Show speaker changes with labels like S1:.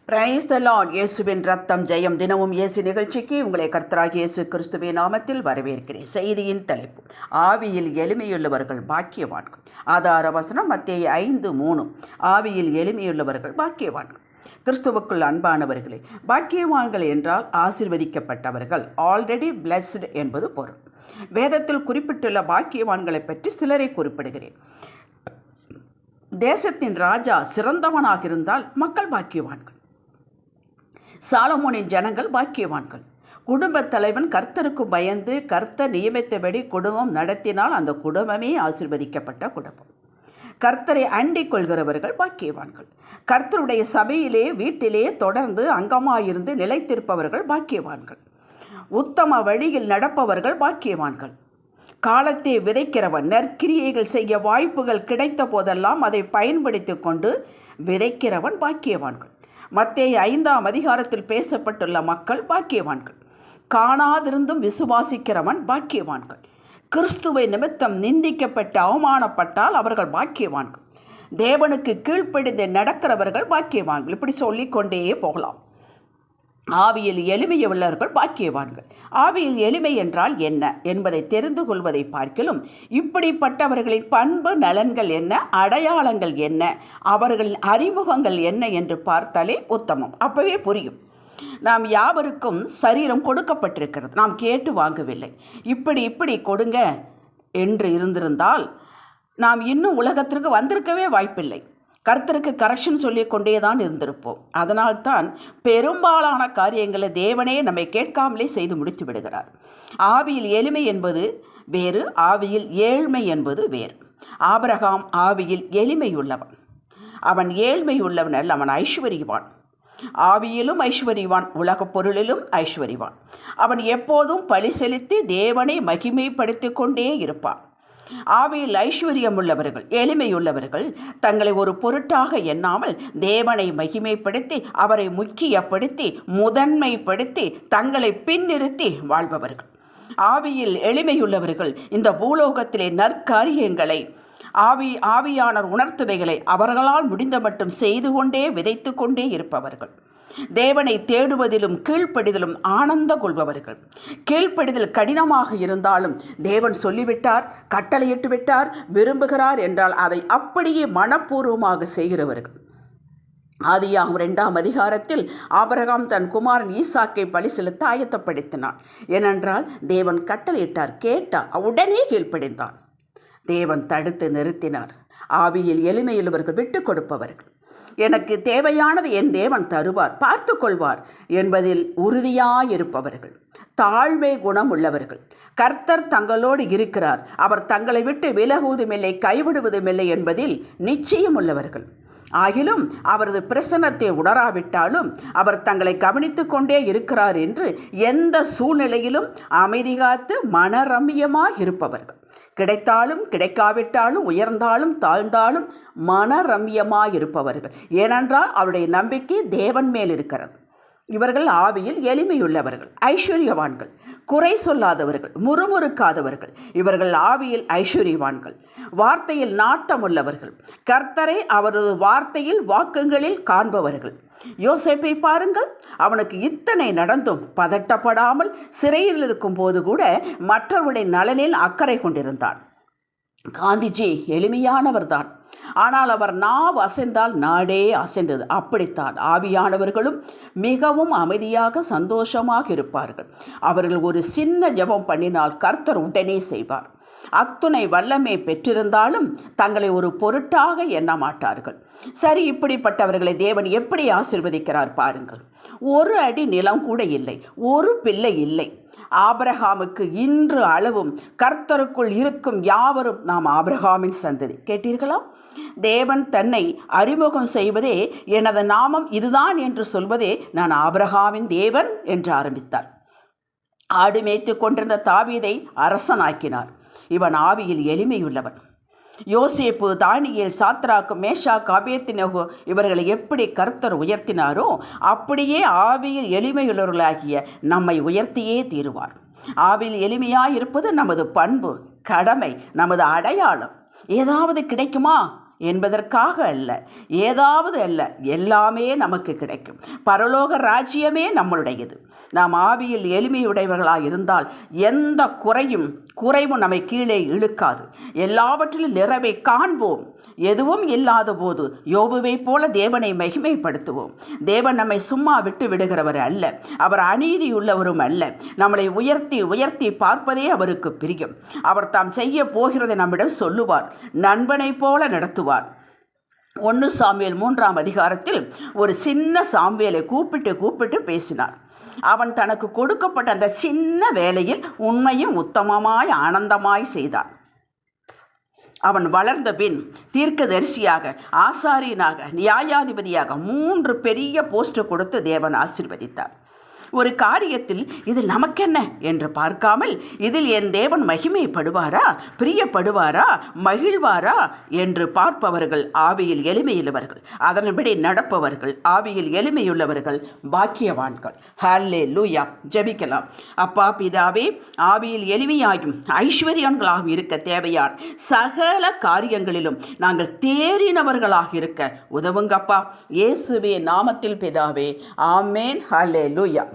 S1: Praise the Lord. இயேசுவின் ரத்தம் ஜெயம். தினமும் இயேசு நிகழ்ச்சிக்கு உங்களை கர்த்தராகிய இயேசு கிறிஸ்துவின் நாமத்தில் வரவேற்கிறேன். செய்தியின் தலைப்பு, ஆவியில் எளிமையுள்ளவர்கள் பாக்கியவான்கள். ஆதார வசனம் மத்தேயு 5:3. ஆவியில் எளிமையுள்ளவர்கள் பாக்கியவான்கள். கிறிஸ்துவுக்குள் அன்பானவர்களே, பாக்கியவான்கள் என்றால் ஆசீர்வதிக்கப்பட்டவர்கள், ஆல்ரெடி பிளஸ்டு என்பது பொருள். வேதத்தில் குறிப்பிட்டுள்ள பாக்கியவான்களை பற்றி சிலரை குறிப்பிடுகிறேன். தேசத்தின் ராஜா சிறந்தவனாக இருந்தால் மக்கள் பாக்கியவான்கள். சாலமோனின் ஜனங்கள் பாக்கியவான்கள். குடும்பத் தலைவன் கர்த்தருக்கு பயந்து கர்த்தர் நியமித்தபடி குடும்பம் நடத்தினால் அந்த குடும்பமே ஆசீர்வதிக்கப்பட்ட குடும்பம். கர்த்தரை அண்டிக் கொள்கிறவர்கள் பாக்கியவான்கள். கர்த்தருடைய சபையிலே வீட்டிலே தொடர்ந்து அங்கமாயிருந்து நிலைத்திருப்பவர்கள் பாக்கியவான்கள். உத்தம வழியில் நடப்பவர்கள் பாக்கியவான்கள். காலத்தை விதைக்கிறவன் நற்கிரியைகள் செய்ய வாய்ப்புகள் கிடைத்த போதெல்லாம் அதை பயன்படுத்தி கொண்டு விதைக்கிறவன் பாக்கியவான்கள். மத்தேயு 5ஆம் அதிகாரத்தில் பேசப்பட்டுள்ள மக்கள் பாக்கியவான்கள். காணாதிருந்தும் விசுவாசிக்கிறவன் பாக்கியவான்கள். கிறிஸ்துவை நிமித்தம் நிந்திக்கப்பட்டு அவமானப்பட்டால் அவர்கள் பாக்கியவான்கள். தேவனுக்கு கீழ்ப்படிந்து நடக்கிறவர்கள் பாக்கியவான்கள். இப்படி சொல்லிக்கொண்டே போகலாம். ஆவியில் எளிமையுள்ளவர்கள் பாக்கியவான்கள். ஆவியில் எளிமை என்றால் என்ன என்பதை தெரிந்து கொள்வதை பார்க்கிலும் இப்படிப்பட்டவர்களின் பண்பு நலன்கள் என்ன, அடையாளங்கள் என்ன, அவர்களின் அறிமுகங்கள் என்ன என்று பார்த்தாலே உத்தமம். அப்பவே புரியும். நாம் யாவருக்கும் சரீரம் கொடுக்கப்பட்டிருக்கிறது. நாம் கேட்டு வாங்கவில்லை. இப்படி கொடுங்க என்று இருந்திருந்தால் நாம் இன்னும் உலகத்திற்கு வந்திருக்கவே வாய்ப்பில்லை. கர்த்தருக்கு கரெக்ஷன் சொல்லிக் கொண்டே தான் இருந்திருப்போம். அதனால்தான் பெரும்பாலான காரியங்களை தேவனே நம்மை கேட்காமலே செய்து முடித்து விடுகிறார். ஆவியில் எளிமை என்பது வேறு, ஆவியில் ஏழ்மை என்பது வேறு. ஆபிரகாம் ஆவியில் எளிமை உள்ளவன். அவன் ஏழ்மை உள்ளவன் அல்ல, அவன் ஐஸ்வர்யவான். ஆவியிலும் ஐஸ்வர்யவான், உலகப் பொருளிலும் ஐஸ்வர்யவான். அவன் எப்போதும் பழி செலுத்தி தேவனை மகிமைப்படுத்தி கொண்டே இருப்பான். ஆவியில் ஐஸ்வர்யம் உள்ளவர்கள், எளிமையுள்ளவர்கள் தங்களை ஒரு பொருட்டாக எண்ணாமல் தேவனை மகிமைப்படுத்தி அவரை முக்கியப்படுத்தி முதன்மைப்படுத்தி தங்களை பின்னிறுத்தி வாழ்பவர்கள். ஆவியில் எளிமையுள்ளவர்கள் இந்த பூலோகத்திலே நற்காரியங்களை ஆவியானவர் உணர்த்துவைகளை அவர்களால் முடிந்த மட்டும் செய்து கொண்டே விதைத்து கொண்டே இருப்பவர்கள். தேவனை தேடுவதிலும் கீழ்ப்படிதலும் ஆனந்த கொள்பவர்கள். கீழ்ப்படிதல் கடினமாக இருந்தாலும் தேவன் சொல்லிவிட்டார், கட்டளையிட்டு விட்டார், விரும்புகிறார் என்றால் அதை அப்படியே மனப்பூர்வமாக செய்கிறவர்கள். ஆதியாகமம் 2ஆம் அதிகாரத்தில் ஆபிரகாம் தன் குமாரன் ஈசாக்கை பலி செலுத்த ஆயத்தப்படுத்தினான். ஏனென்றால் தேவன் கட்டளையிட்டார், கேட்டார், உடனே கீழ்ப்படிந்தான். தேவன் தடுத்து நிறுத்தினார். ஆவியில் எளிமையுள்ளவர்கள் விட்டு கொடுப்பவர்கள். எனக்கு தேவையானது என் தேவன் தருவார், பார்த்து கொள்வார் என்பதில் உறுதியாயிருப்பவர்கள். தாழ்மை குணம் உள்ளவர்கள். கர்த்தர் தங்களோடு இருக்கிறார், அவர் தங்களை விட்டு விலகுவதுமில்லை, கைவிடுவதுமில்லை என்பதில் நிச்சயம் உள்ளவர்கள். ஆகிலும் அவரது பிரசன்னத்தை உணராவிட்டாலும் அவர் தங்களை கவனித்து கொண்டே இருக்கிறார் என்று எந்த சூழ்நிலையிலும் அமைதி காத்து மனரம்யமாக இருப்பவர்கள். கிடைத்தாலும் கிடைக்காவிட்டாலும் உயர்ந்தாலும் தாழ்ந்தாலும் மனரம்யமாக இருப்பவர்கள். ஏனென்றால் அவருடைய நம்பிக்கை தேவன் மேல் இருக்கிறது. இவர்கள் ஆவியில் எளிமையுள்ளவர்கள், ஐஸ்வர்யவான்கள், குறை சொல்லாதவர்கள், முறுமுறுக்காதவர்கள். இவர்கள் ஆவியில் ஐஸ்வர்யவான்கள். வார்த்தையில் நாட்டம் உள்ளவர்கள். கர்த்தரை அவரது வார்த்தையில் வாக்குகளில் காண்பவர்கள். யோசேப்பை பாருங்கள். அவனுக்கு இத்தனை நடந்தும் பதட்டப்படாமல் சிறையில் இருக்கும் போது கூட மற்றவருடைய நலனில் அக்கறை கொண்டிருந்தார். காந்திஜி எளிமையானவர் தான், ஆனால் அவர் நாவு அசைந்தால் நாடே அசைந்தது. அப்படித்தான் ஆவியானவர்களும் மிகவும் அமைதியாக சந்தோஷமாக இருப்பார்கள். அவர்கள் ஒரு சின்ன ஜெபம் பண்ணினால் கர்த்தர் உடனே செய்வார். அத்துணை வல்லமை பெற்றிருந்தாலும் தங்களை ஒரு பொருட்டாக எண்ண மாட்டார்கள். சரி, இப்படிப்பட்டவர்களை தேவன் எப்படி ஆசீர்வதிக்கிறார் பாருங்கள். ஒரு அடி நிலம் கூட இல்லை, ஒரு பிள்ளை இல்லை. ஆபிரகாமுக்கு இன்று அளவும் கர்த்தருக்குள் இருக்கும் யாவரும் நாம் ஆபிரகாமின் சந்ததி. கேட்டீர்களா? தேவன் தன்னை அறிமுகம் செய்வதே, எனது நாமம் இதுதான் என்று சொல்வதே, நான் ஆபிரகாமின் தேவன் என்று ஆரம்பித்தார். ஆடு மேய்த்து கொண்டிருந்த தாவீதை அரசனாக்கினார். இவன் ஆவியில் எளிமையுள்ளவன். யோசேப்பு, தானியேல், சாத்ராக், மேஷாக், ஆபேத்நேகோ இவர்களை எப்படி கர்த்தர் உயர்த்தினாரோ அப்படியே ஆவியில் எளிமையுள்ளவர்களாகிய நம்மை உயர்த்தியே தீருவார். ஆவியில் எளிமையாயிருப்பது நமது பண்பு, கடமை, நமது அடையாளம். ஏதாவது கிடைக்குமா என்பதற்காக அல்ல, ஏதாவது அல்ல, எல்லாமே நமக்கு கிடைக்கும். பரலோக ராஜ்யமே நம்மளுடையது. நாம் ஆவியில் எளிமையுடையவர்களாக இருந்தால் எந்த குறைவும் நம்மை கீழே இழுக்காது. எல்லாவற்றிலும் நிறைவை காண்போம். எதுவும் இல்லாத போது யோபுவை போல தேவனை மகிமைப்படுத்துவோம். தேவன் நம்மை சும்மா விட்டு விடுகிறவர் அல்ல, அவர் அநீதியுள்ளவரும் அல்ல. நம்மளை உயர்த்தி உயர்த்தி பார்ப்பதே அவருக்கு பிரியம். அவர் தாம் செய்ய போகிறதை நம்மிடம் சொல்லுவார், நண்பனை போல நடத்துவார். 1 சாமுவேல் 3ஆம் அதிகாரத்தில் ஒரு சின்ன சாமுவேலை கூப்பிட்டு பேசினார். அவன் தனக்கு கொடுக்கப்பட்ட அந்த சின்ன வேலையில் உண்மையும் உத்தமமாய் ஆனந்தமாய் செய்தான். அவன் வளர்ந்த பின் தீர்க்கதரிசியாக, ஆசாரியனாக, நியாயாதிபதியாக 3 பெரிய போஸ்ட் கொடுத்து தேவன் ஆசீர்வதித்தார். ஒரு காரியத்தில் இது நமக்கென்ன என்று பார்க்காமல், இதில் என் தேவன் மகிமைப்படுவாரா, பிரியப்படுவாரா, மகிழ்வாரா என்று பார்ப்பவர்கள் ஆவியில் எளிமையுள்ளவர்கள். அதன்படி நடப்பவர்கள் ஆவியில் எளிமையுள்ளவர்கள் பாக்கியவான்கள். ஹல்லேலூயா. ஜெபிக்கலாம். அப்பா பிதாவே, ஆவியில் எளிமையாயும் ஐஸ்வர்யங்களாக இருக்க தேவையான சகல காரியங்களிலும் நாங்கள் தேறினவர்களாக இருக்க உதவுங்கப்பா. இயேசுவே நாமத்தில் பிதாவே, ஆமேன். ஹல்லேலூயா.